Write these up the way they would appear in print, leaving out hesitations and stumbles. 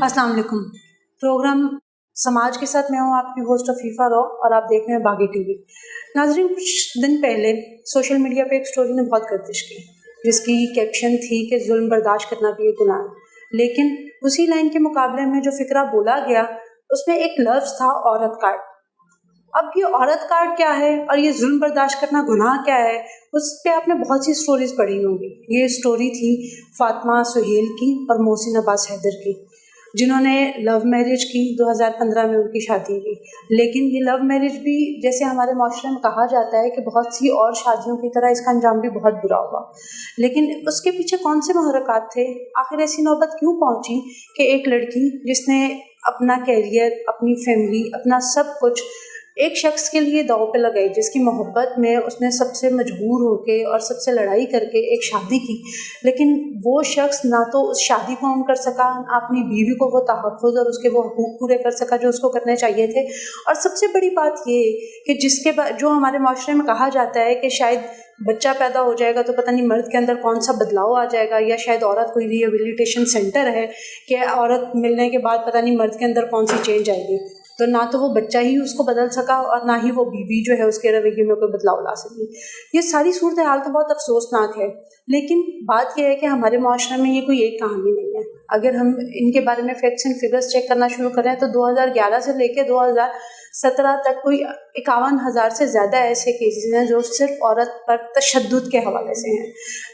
अस्सलाम वालेकुम। प्रोग्राम समाज के साथ मैं हूँ आपकी होस्ट अफीफ़ा रॉ और आप देख रहे हैं बागी टीवी। नाज़रीन, कुछ दिन पहले सोशल मीडिया पे एक स्टोरी ने बहुत गर्दिश की, जिसकी कैप्शन थी कि जुल्म बर्दाश्त करना भी एक गुनाह है। लेकिन उसी लाइन के मुकाबले में जो फ़िक्रा बोला गया, उसमें एक लफ्ज़ था औरत कार्ड। अब ये औरत कार्ड क्या है और ये जुल्म बर्दाश्त करना गुनाह क्या है, उस पे आपने बहुत सी स्टोरीज़ पढ़ी होंगी। ये स्टोरी थी फ़ातिमा सुहेल की और मोहसिन अब्बास हैदर की, जिन्होंने लव मैरिज की। 2015 में उनकी शादी हुई, लेकिन ये लव मैरिज भी जैसे हमारे माशरे में कहा जाता है कि बहुत सी और शादियों की तरह इसका अंजाम भी बहुत बुरा हुआ। लेकिन उसके पीछे कौन से मुहर्रिकात थे? आखिर ऐसी नौबत क्यों पहुंची कि एक लड़की जिसने अपना कैरियर, अपनी फैमिली, अपना सब कुछ एक शख्स के लिए दांव पे लगाई, जिसकी मोहब्बत में उसने सबसे मजबूर होके और सबसे लड़ाई करके एक शादी की, लेकिन वो शख्स ना तो उस शादी को ऑन कर सका, ना अपनी बीवी को वो तहफ़्फ़ुज़ और उसके वो हकूक़ पूरे कर सका जो उसको करने चाहिए थे। और सबसे बड़ी बात ये कि जिसके बाद जो हमारे माशरे में कहा जाता है कि शायद बच्चा पैदा हो जाएगा तो पता नहीं मर्द के अंदर कौन सा बदलाव आ जाएगा, या शायद औरत कोई रिहेबिलिटेशन सेंटर है कि औरत मिलने के बाद पता नहीं मर्द के अंदर कौन सी चेंज आएगी। तो ना तो वो बच्चा ही उसको बदल सका और ना ही वो बीवी जो है उसके रवैये में कोई बदलाव ला सकी। ये सारी सूरत हाल तो बहुत अफसोसनाक है, लेकिन बात यह है कि हमारे माशरे में ये कोई एक कहानी नहीं है। अगर हम इनके बारे में फैक्ट्स एंड फिगर्स चेक करना शुरू करें तो 2011 से लेकर 2017 तक कोई 51,000 से ज़्यादा ऐसे केसेस हैं जो सिर्फ औरत पर तशद्दुद के हवाले से हैं।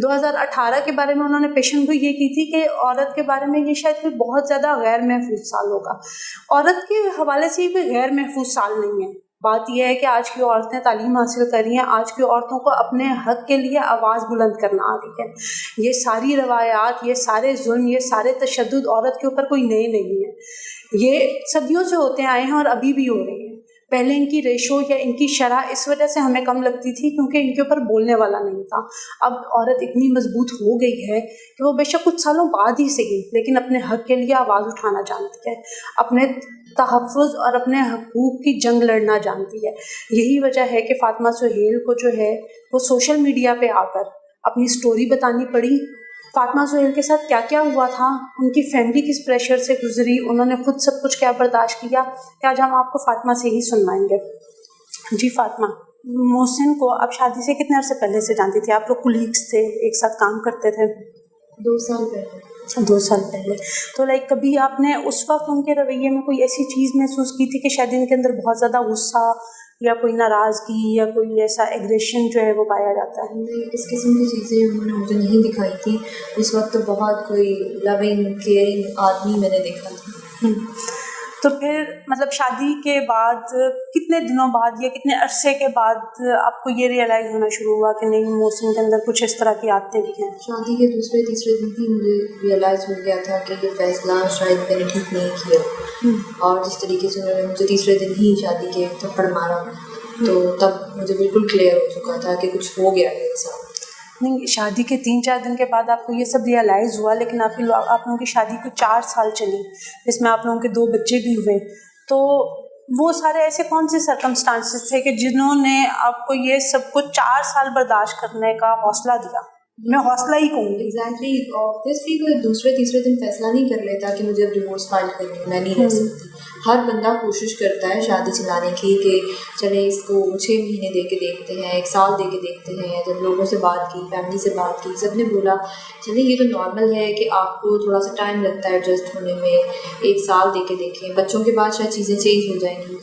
2018 के बारे में उन्होंने पेशन गोई ये की थी कि औरत के बारे में ये शायद कोई बहुत ज़्यादा गैर महफूज साल होगा। औरत के हवाले से ये कोई गैर महफूज साल नहीं है। बात यह है कि आज की औरतें तालीम हासिल कर रही हैं, आज की औरतों को अपने हक़ के लिए आवाज़ बुलंद करना आ गई है। ये सारी रवायात, ये सारे जुल्म, ये सारे तशद्दुद औरत के ऊपर कोई नए नहीं है, ये सदियों से होते आए हैं और अभी भी हो रहे हैं। पहले इनकी रेशो या इनकी शरह इस वजह से हमें कम लगती थी क्योंकि इनके ऊपर बोलने वाला नहीं था। अब औरत इतनी मजबूत हो गई है कि वो बेशक कुछ सालों बाद ही सही, लेकिन अपने हक़ के लिए आवाज़ उठाना जानती है, अपने तहफ़्फ़ुज़ और अपने हकूक़ की जंग लड़ना जानती है। यही वजह है कि फ़ातिमा सुहेल को जो है वो सोशल मीडिया पे आकर अपनी स्टोरी बतानी पड़ी। फ़ातिमा सुहेल के साथ क्या क्या हुआ था, उनकी फैमिली किस प्रेशर से गुजरी, उन्होंने खुद सब कुछ क्या बर्दाश्त किया, कि आज हम आपको फ़ातिमा से ही सुनवाएंगे। जी फ़ातिमा, मोहसिन को आप शादी से कितने अरसे पहले से जानती थी? आप लोग कुलीग्स थे, एक साथ काम करते थे? 2 साल पहले। 2 साल पहले। तो कभी आपने उस वक्त उनके रवैये में कोई ऐसी चीज़ महसूस की थी कि शायद इनके अंदर बहुत ज़्यादा गुस्सा या कोई नाराज़गी या कोई ऐसा एग्रेशन जो है वो पाया जाता है? नहीं, इस किस्म की चीज़ें उन्होंने मुझे नहीं दिखाई थी। उस वक्त तो बहुत कोई लविंग केयरिंग आदमी मैंने देखा था। तो फिर मतलब शादी के बाद कितने दिनों बाद या कितने अरसे के बाद आपको ये रियलाइज़ होना शुरू हुआ कि नहीं, मोहसिन के अंदर कुछ इस तरह की आदतें भी हैं? शादी के दूसरे तीसरे दिन ही मुझे रियलाइज़ हो गया था कि ये फ़ैसला शायद मैंने ठीक नहीं किया। और जिस तरीके से उन्होंने मुझे तीसरे दिन ही शादी के थप्पड़ मारा, तो तब मुझे बिल्कुल क्लियर हो चुका था कि कुछ हो गया मेरे साथ। नहीं, शादी के 3-4 दिन के बाद आपको ये सब रियलाइज़ हुआ, लेकिन आप लोगों की शादी को 4 साल चली, जिसमें आप लोगों के 2 बच्चे भी हुए। तो वो सारे ऐसे कौन से सर्कमस्टांसेस थे कि जिन्होंने आपको ये सब कुछ 4 साल बर्दाश्त करने का हौसला दिया? मैं हौसला ही कहूँगी। एग्जैक्टली। ऑब्वियसली कोई दूसरे तीसरे दिन फैसला नहीं कर लेता कि मुझे अब डिवोर्स फाइल करनी है, मैं नहीं रह सकती। हर बंदा कोशिश करता है शादी चलाने की कि चले इसको 6 महीने दे के देखते हैं, 1 साल दे के देखते हैं। जब लोगों से बात की, फैमिली से बात की, सब ने बोला चलिए ये तो नॉर्मल है कि आपको थोड़ा सा टाइम लगता है एडजस्ट होने में, 1 साल दे के देखें। बच्चों के बाद शायद चीज़ें चेंज हो जाएंगी,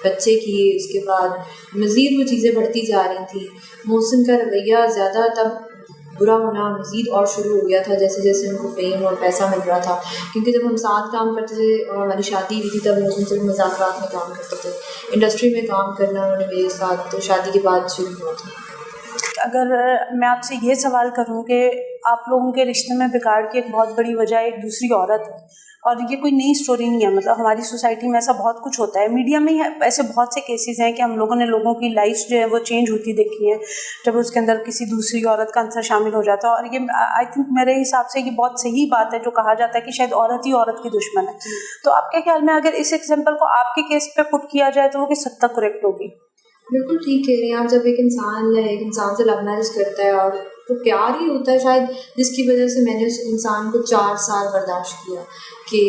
बच्चे किए उसके बाद मज़ीद वो चीज़ें बढ़ती जा रही थी। मोहसिन का रवैया ज़्यादा तब बुरा होना मज़ीद और शुरू हो गया था जैसे जैसे उनको फेम और पैसा मिल रहा था। क्योंकि जब हम साथ काम करते थे और हमारी शादी हुई थी तब मोहसिन सिर्फ मज़ाक़ात में काम करते थे। इंडस्ट्री में काम करना उन्होंने मेरे साथ तो शादी के बाद शुरू हुआ था। अगर मैं आपसे ये सवाल करूं कि आप लोगों के रिश्ते में बिगाड़ की एक बहुत बड़ी वजह एक दूसरी औरत है, और ये कोई नई स्टोरी नहीं है, मतलब हमारी सोसाइटी में ऐसा बहुत कुछ होता है, मीडिया में ही ऐसे बहुत से केसेस हैं कि हम लोगों ने लोगों की लाइफ जो है वो चेंज होती देखी है जब उसके अंदर किसी दूसरी औरत का आंसर शामिल हो जाता है। और ये आई थिंक मेरे हिसाब से ये बहुत सही बात है जो कहा जाता है कि शायद औरत ही औरत की दुश्मन है। तो आपके ख्याल में अगर इस एग्जाम्पल को आपके केस पे पुट किया जाए तो वो किस हद तक करेक्ट होगी? बिल्कुल ठीक है। यहाँ जब एक इंसान से लव मैरिज करता है और तो प्यार ही होता है शायद, जिसकी वजह से मैंने उस इंसान को 4 साल बर्दाश्त किया कि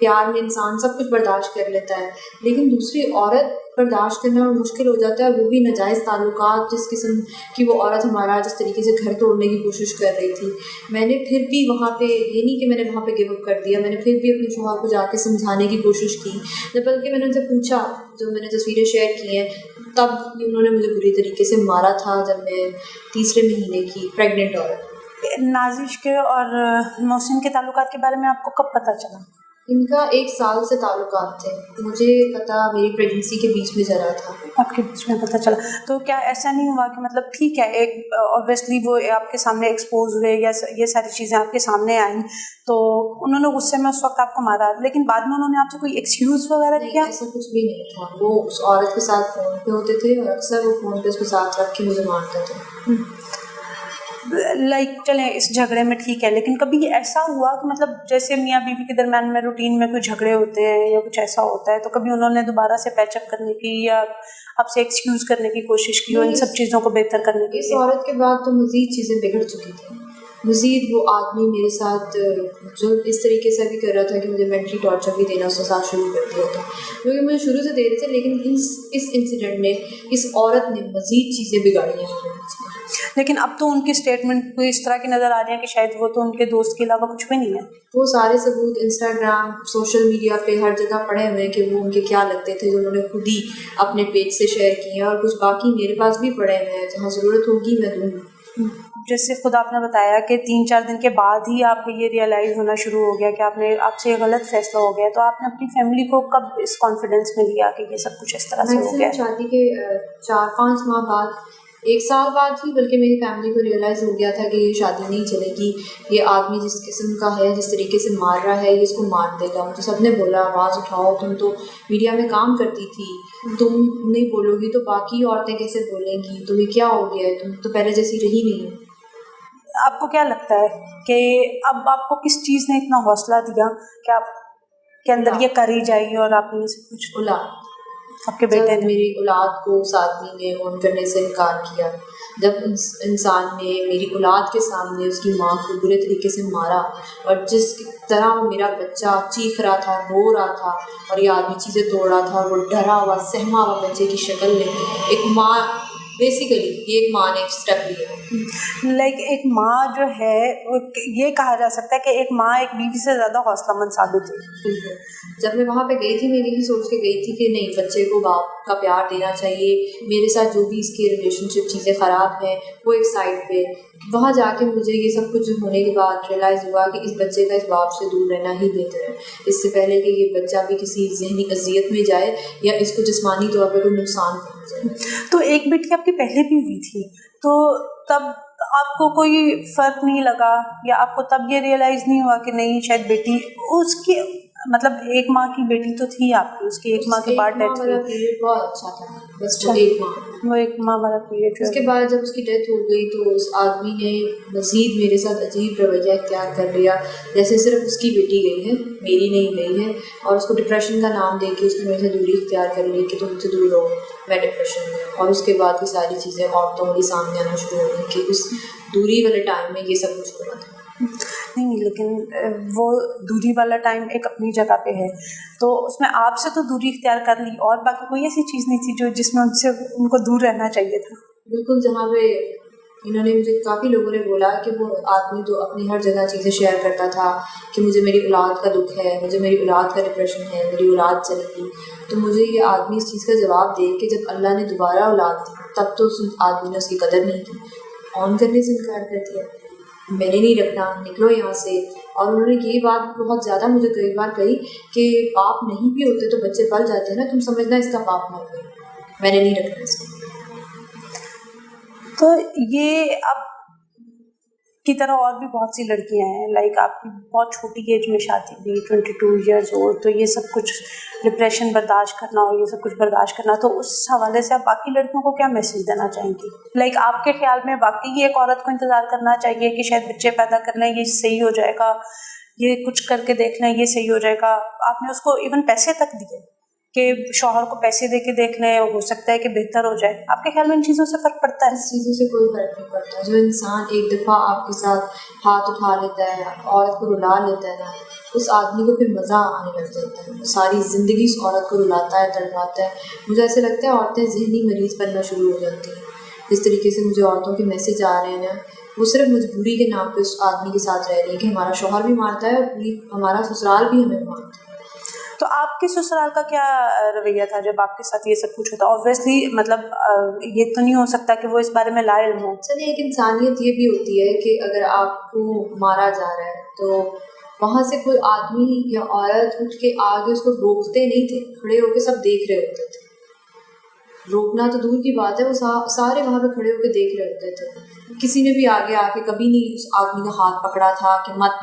پیار میں انسان سب کچھ برداشت کر لیتا ہے، لیکن دوسری عورت برداشت کرنا مشکل ہو جاتا ہے، وہ بھی ناجائز تعلقات، جس قسم کی وہ عورت ہمارا جس طریقے سے گھر توڑنے کی کوشش کر رہی تھی. میں نے پھر بھی وہاں پہ، یہ نہیں کہ میں نے وہاں پہ گیو اپ کر دیا، میں نے پھر بھی اپنے شوہر کو جا کے سمجھانے کی کوشش کی. بلکہ میں نے ان سے پوچھا، جو میں نے تصویریں شیئر کی ہیں تب انہوں نے مجھے بری طریقے سے مارا تھا جب میں تیسرے مہینے کی پریگننٹ عورت. نازش کے اور محسن کے تعلقات کے بارے میں آپ کو کب پتہ چلا؟ ان کا 1 سال سے تعلقات تھے، مجھے پتہ میری پریگننسی کے بیچ میں چلا تھا. آپ کے بیچ میں پتہ چلا تو کیا ایسا نہیں ہوا کہ مطلب ٹھیک ہے ایک اوبویسلی وہ آپ کے سامنے ایکسپوز ہوئے یا یہ ساری چیزیں آپ کے سامنے آئیں تو انہوں نے غصے میں اس وقت آپ کو مارا، لیکن بعد میں انہوں نے آپ سے کوئی ایکسکیوز وغیرہ نہیں، کیا؟ ایسا کچھ بھی نہیں تھا. وہ اس عورت کے ساتھ فون پہ ہوتے تھے اور اکثر وہ فون پہ اس کو ساتھ رکھ کے مجھے مارتا تھا. لائک چلیں اس جھگڑے میں ٹھیک ہے، لیکن کبھی ایسا ہوا کہ مطلب جیسے میاں بیوی کے درمیان میں روٹین میں کوئی جھگڑے ہوتے ہیں یا کچھ ایسا ہوتا ہے تو کبھی انہوں نے دوبارہ سے پیچ اپ کرنے کی یا آپ سے ایکسکیوز کرنے کی کوشش کی اور ان سب چیزوں کو بہتر کرنے کی؟ اس عورت کے بعد تو مزید چیزیں بگڑ چکی تھیں. مزید وہ آدمی میرے ساتھ جو اس طریقے سے بھی کر رہا تھا کہ مجھے مینٹلی ٹارچر بھی دینا اس کے ساتھ شروع کر دیا تھا، کیونکہ مجھے شروع سے دے رہے تھے، لیکن اس انسیڈنٹ نے، اس عورت نے مزید چیزیں بگاڑی ہیں میرے بیچ میں. لیکن اب تو ان کی اسٹیٹمنٹ کوئی اس طرح کی نظر آ رہی ہے کہ شاید وہ تو ان کے دوست کے علاوہ کچھ بھی نہیں ہے. وہ سارے ثبوت انسٹاگرام، سوشل میڈیا پہ ہر جگہ پڑے ہوئے ہیں کہ وہ ان کے کیا لگتے تھے، جو انہوں نے خود ہی اپنے پیج سے شیئر کیے ہیں، اور کچھ باقی میرے پاس بھی پڑے ہوئے ہیں، جہاں ضرورت ہوگی میں دوں گی. جیسے خود آپ نے بتایا کہ 3-4 دن کے بعد ہی آپ کو یہ ریئلائز ہونا شروع ہو گیا کہ آپ سے یہ غلط فیصلہ ہو گیا، تو آپ نے اپنی فیملی کو کب اس کانفیڈنس میں لیا کہ یہ سب کچھ اس طرح سے ہو گیا؟ شادی کے 4-5 ماہ بعد، 1 سال بعد ہی بلکہ میری فیملی کو ریئلائز ہو گیا تھا کہ یہ شادی نہیں چلے گی. یہ آدمی جس قسم کا ہے، جس طریقے سے مار رہا ہے، یہ اس کو مار دے گا. مجھے سب نے بولا آواز اٹھاؤ، تم تو میڈیا میں کام کرتی تھی، تم نہیں بولو گی تو باقی عورتیں کیسے بولیں گی، تمہیں کیا ہو گیا ہے، تم تو پہلے جیسی رہی نہیں ہو. آپ کو کیا لگتا ہے کہ اب آپ کو کس چیز نے اتنا حوصلہ دیا کہ آپ کے اندر یہ کری جائے اور آپ نے سب کچھ آپ کے بیٹے نے میری اولاد کو اس آدمی نے اون کرنے سے انکار کیا، جب انسان نے میری اولاد کے سامنے اس کی ماں کو برے طریقے سے مارا، اور جس طرح وہ میرا بچہ چیخ رہا تھا، رو رہا تھا، اور یہ آدمی چیزیں توڑ رہا تھا، وہ ڈرا ہوا سہما ہوا بچے کی شکل میں، ایک ماں بیسیکلی یہ ایک ماں نے ایک اسٹیپ لیا. لائک ایک ماں جو ہے یہ کہا جا سکتا ہے کہ ایک ماں ایک بیوی سے زیادہ حوصلہ مند ثابت ہوئی. جب میں وہاں پہ گئی تھی، میں یہی سوچ کے گئی تھی کہ نہیں، بچے کو باپ کا پیار دینا چاہیے. میرے ساتھ جو بھی اس کی ریلیشن شپ چیزیں خراب ہیں وہ ایک سائڈ پہ. وہاں جا کے مجھے یہ سب کچھ ہونے کے بعد ریئلائز ہوا کہ اس بچے کا اس باپ سے دور رہنا ہی بہتر ہے، اس سے پہلے کہ یہ بچہ بھی کسی ذہنی اذیت میں جائے یا اس کو جسمانی طور پہ کوئی نقصان پہنچے. تو ایک بیٹی آپ کی پہلے بھی ہوئی تھی، تو تب آپ کو کوئی فرق نہیں لگا یا آپ کو تب یہ ریئلائز نہیں ہوا کہ نہیں شاید بیٹی اس کی مطلب ایک ماں کی بیٹی تو تھی آپ کی، اس کی ایک ماں کے بعد ڈیتھ ہوئی؟ پیریڈ بہت اچھا تھا، بس وہ ایک ماں والا پیریڈ. اس کے بعد جب اس کی ڈیتھ ہو گئی تو اس آدمی نے مزید میرے ساتھ عجیب رویہ اختیار کر لیا، جیسے صرف اس کی بیٹی گئی ہے، میری نہیں گئی ہے، اور اس کو ڈپریشن کا نام دے کے اس نے میرے سے دوری اختیار کر لی کہ تم مجھ سے دور رہو، میں ڈپریشن میں. اور اس کے بعد یہ ساری چیزیں عورتوں کے سامنے آنا شروع ہو گئی کہ اس دوری والے ٹائم میں یہ سب کچھ ہوا تھا. نہیں، لیکن وہ دوری والا ٹائم ایک اپنی جگہ پہ ہے، تو اس میں آپ سے تو دوری اختیار کر لی، اور باقی کوئی ایسی چیز نہیں تھی جو جس میں ان کو دور رہنا چاہیے تھا؟ بالکل. جہاں پہ انہوں نے مجھے کافی لوگوں نے بولا کہ وہ آدمی تو اپنی ہر جگہ چیزیں شیئر کرتا تھا کہ مجھے میری اولاد کا دکھ ہے، مجھے میری اولاد کا ڈپریشن ہے، میری اولاد چلے گی. تو مجھے یہ آدمی اس چیز کا جواب دے کہ جب اللہ نے دوبارہ اولاد دی تب تو اس آدمی نے اس کی قدر نہیں کی، آن کرنے سے انکار کر دیا، میں نے نہیں رکھنا، نکلو یہاں سے. اور انہوں نے یہ بات بہت زیادہ مجھے کئی بار کہی کہ باپ نہیں بھی ہوتے تو بچے پل جاتے ہیں نا، تم سمجھنا اس کا باپ مر گئی، میں نے نہیں رکھنا اس کو. تو یہ اب کی طرح اور بھی بہت سی لڑکیاں ہیں، لائک آپ کی بہت چھوٹی ایج میں شادی ہوئی، 22 ایئرز اولڈ، تو یہ سب کچھ ڈپریشن برداشت کرنا اور یہ سب کچھ برداشت کرنا، تو اس حوالے سے آپ باقی لڑکیوں کو کیا میسیج دینا چاہیں گی؟ لائک آپ کے خیال میں واقعی ایک عورت کو انتظار کرنا چاہیے کہ شاید بچے پیدا کر لیں یہ صحیح ہو جائے گا، یہ کچھ کر کے دیکھ لیں یہ صحیح ہو جائے گا؟ آپ نے اس کو ایون پیسے تک دیے کہ شوہر کو پیسے دے کے دیکھ لیں، ہو سکتا ہے کہ بہتر ہو جائے. آپ کے خیال میں ان چیزوں سے فرق پڑتا ہے؟ اس چیزوں سے کوئی فرق نہیں پڑتا. جو انسان ایک دفعہ آپ کے ساتھ ہاتھ اٹھا لیتا ہے، عورت کو رلا لیتا ہے نا، उस आदमी को फिर मज़ा आने लग जाता है, सारी ज़िंदगी उस औरत को रुलाता है, तड़पाता है। मुझे ऐसे लगता है औरतें ज़हनी मरीज़ बनना शुरू हो जाती हैं। जिस तरीके से मुझे औरतों के मैसेज आ रहे हैं ना, वो सिर्फ मजबूरी के नाम पे उस आदमी के साथ रह रही है कि हमारा शौहर भी मारता है और पूरी हमारा ससुराल भी हमें मारता है। तो आपके ससुराल का क्या रवैया था जब आपके साथ ये सब कुछ होता? ऑब्वियसली मतलब ये तो नहीं हो सकता कि वो इस बारे में लाइल हो। चलिए, एक इंसानियत ये भी होती है कि अगर आपको मारा जा रहा है तो वहाँ से कोई आदमी या औरत उठ के आगे उसको रोकते नहीं थे, खड़े होकर सब देख रहे होते थे। रोकना तो दूर की बात है, वो सारे वहाँ पे खड़े होकर देख रहे होते थे। किसी ने भी आगे आके कभी नहीं उस आदमी का हाथ पकड़ा था कि मत।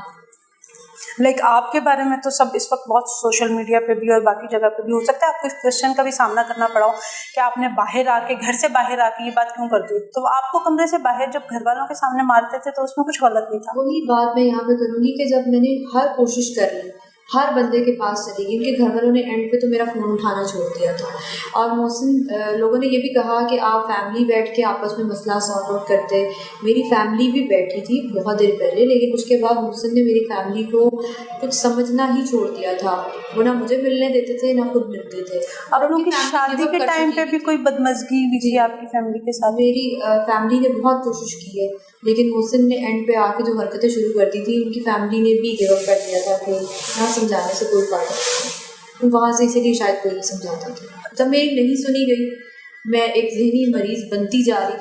लाइक आपके बारे में तो सब इस वक्त बहुत सोशल मीडिया पे भी और बाकी जगह पे भी, हो सकता है आपको इस क्वेश्चन का भी सामना करना पड़ा हो कि आपने बाहर आके, घर से बाहर आके ये बात क्यों कर दी? तो आपको कमरे से बाहर जब घर वालों के सामने मारते थे तो उसमें कुछ गलत नहीं था? वही बात मैं यहाँ पे करूँगी कि जब मैंने हर कोशिश कर ली, हर बंदे के पास चली गई, उनके घर वालों ने एंड पे तो मेरा फ़ोन उठाना छोड़ दिया था। और मोहसिन, लोगों ने ये भी कहा कि आप फैमिली बैठ के आपस में मसला सॉर्ट आउट करते। मेरी फैमिली भी बैठी थी बहुत देर पहले, लेकिन उसके बाद मोहसिन ने मेरी फैमिली को कुछ समझना ही छोड़ दिया था। वो ना मुझे मिलने देते थे, ना खुद मिलते थे। और उनकी शादी के टाइम पे भी कोई बदमज़गी हुई थी आपकी फैमिली के साथ? मेरी फैमिली ने बहुत कोशिश की है, लेकिन मोहसिन ने एंड पे आके जो हरकतें शुरू कर दी थी, उनकी फैमिली ने भी गिव अप कर दिया था कि ना समझाने से कोई फ़ायदा नहीं। वहाँ से इसीलिए शायद कोई नहीं समझाता था। जब मेरी नहीं सुनी गई, मैं एक ज़हनी मरीज़ बनती जा रही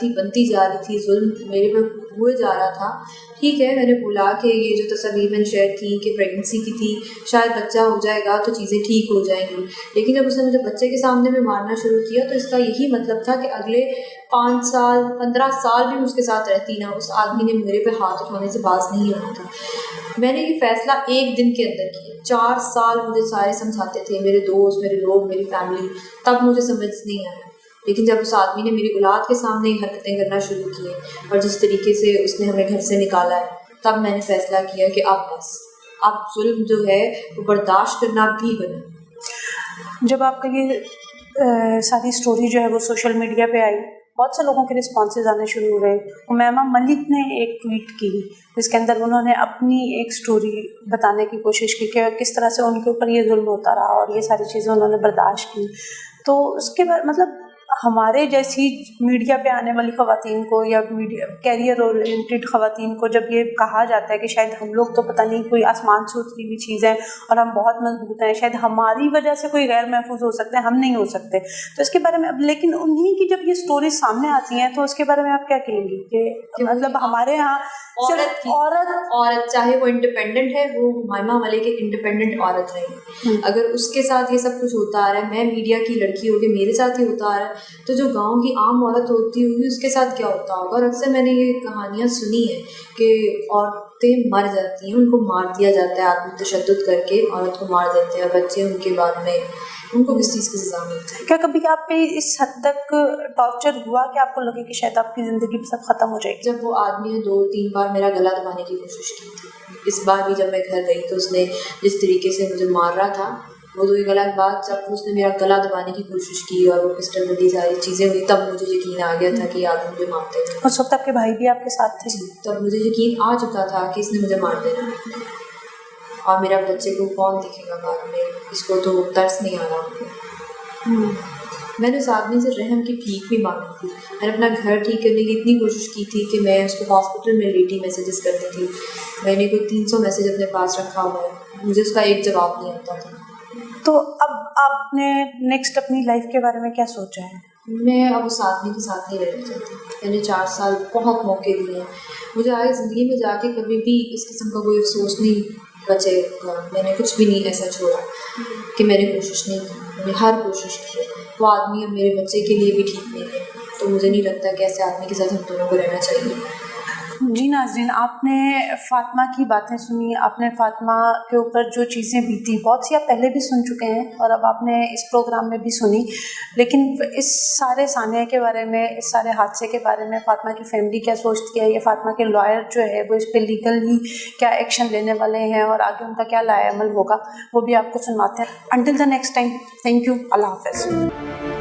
थी, जुल्म मेरे पे हुए जा रहा था। ठीक है, मैंने बोला कि ये जो तस्वीर मैंने शेयर की कि प्रेगनेंसी की थी, शायद बच्चा हो जाएगा तो चीज़ें ठीक हो जाएंगी। लेकिन जब उसने मुझे बच्चे के सामने में मारना शुरू किया तो इसका यही मतलब था कि अगले 5 साल 15 साल भी उसके साथ रहती ना, उस आदमी ने मेरे पे हाथ उठाने से बाज नहीं होना था। मैंने ये फ़ैसला एक दिन के अंदर किया। 4 साल मुझे सारे समझाते थे, मेरे दोस्त, मेरे लोग, मेरी फैमिली, तब मुझे समझ नहीं आया। लेकिन जब उस आदमी ने मेरी औलाद के सामने हरकतें करना शुरू की और जिस तरीके से उसने हमें घर से निकाला है, तब मैंने फ़ैसला किया कि अब बस, अब जुल्म जो है वो बर्दाश्त करना भी बना। जब आपका ये सारी स्टोरी जो है वो सोशल मीडिया पे आई, बहुत से लोगों के रिस्पॉन्सेज आने शुरू हो गए। उमैमा मलिक ने एक ट्वीट की जिसके अंदर उन्होंने अपनी एक स्टोरी बताने की कोशिश की कि किस तरह से उनके ऊपर ये जुल्म होता रहा और ये सारी चीज़ें उन्होंने बर्दाश्त की। तो उसके बाद मतलब हमारे जैसी मीडिया पे आने वाली ख़वातीन को या मीडिया कैरियर ओरिएंटेड ख़वातीन को जब ये कहा जाता है कि शायद हम लोग तो पता नहीं कोई आसमान से उतरी हुई चीज़ है और हम बहुत मजबूत हैं, शायद हमारी वजह से कोई गैर महफूज हो सकता है, हम नहीं हो सकते, तो इसके बारे में अब लेकिन उन्हीं की जब ये स्टोरी सामने आती हैं तो उसके बारे में आप क्या कहेंगी कि मतलब हमारे यहाँ औरत चाहे वो इंडिपेंडेंट है, वो हुमायमा मलिक एक इंडिपेंडेंट औरत रही। अगर उसके साथ ये सब कुछ होता आ रहा है, मैं मीडिया की लड़की होगी, मेरे साथ ही होता आ रहा है, तो जो गांव की आम औरत होती होगी उसके साथ क्या होता होगा। और अक्सर मैंने ये कहानियाँ सुनी है कि औरतें मर जाती हैं, उनको मार दिया जाता है, आदमी तशद्दुद करके औरत को मार देते हैं, बच्चे उनके बाद में उनको किस चीज़ की सज़ा मिलती है। क्या कभी आप पे इस हद तक टॉर्चर हुआ कि आपको लगे कि शायद आपकी ज़िंदगी सब ख़त्म हो जाएगी? जब वो आदमी ने 2-3 बार मेरा गला दबाने की कोशिश की थी। इस बार भी जब मैं घर गई तो उसने जिस तरीके से मुझे मार रहा था, वो तो एक अलग बात, जब उसने मेरा गला दबाने की कोशिश की और वो पिस्टल वाली सारी चीज़ें हुई, तब मुझे यकीन आ गया था कि आदमी मुझे मारते हैं। उस वक्त आपके भाई भी आपके साथ थे? तब मुझे यकीन आ चुका था कि इसने मुझे मार देना है और मेरा बच्चे को कौन दिखेगा बाद में, इसको तो तरस नहीं आ रहा। मैंने उस आदमी से रहम की भीख भी मांगी थी। मैंने अपना घर ठीक करने की इतनी कोशिश की थी कि मैं उसको हॉस्पिटल में लेटी मैसेजेस करती थी। मैंने कोई 300 मैसेज अपने पास रखा हुआ है, मुझे उसका एक जवाब नहीं आता था। तो अब आपने नेक्स्ट अपनी लाइफ के बारे में क्या सोचा है? मैं अब उस आदमी के साथ नहीं रहना चाहती। मैंने 4 साल बहुत मौके दिए हैं, मुझे आगे ज़िंदगी में जाके कभी भी इस किस्म का कोई अफसोस नहीं बचेगा। मैंने कुछ भी नहीं ऐसा छोड़ा कि मैंने कोशिश नहीं की, मैंने हर कोशिश की। वो आदमी अब मेरे बच्चे के लिए भी ठीक नहीं है, तो मुझे नहीं लगता कि ऐसे आदमी के साथ हम दोनों को रहना चाहिए। जी नाज़रीन, आपने फ़ातिमा की बातें सुनी, आपने फ़ातिमा के ऊपर जो चीज़ें बीती, बहुत सी आप पहले भी सुन चुके हैं और अब आपने इस प्रोग्राम में भी सुनी, लेकिन इस सारे सानिया के बारे में, इस सारे हादसे के बारे में फ़ातिमा की फैमिली क्या सोचती है, या फ़ातिमा के लॉयर जो है वो इस पर लीगली क्या एक्शन लेने वाले हैं और आगे उनका क्या लाएअमल होगा, वो भी आपको सुनवाते हैं। Until the next time, thank you, अल्लाह हाफ़िज़।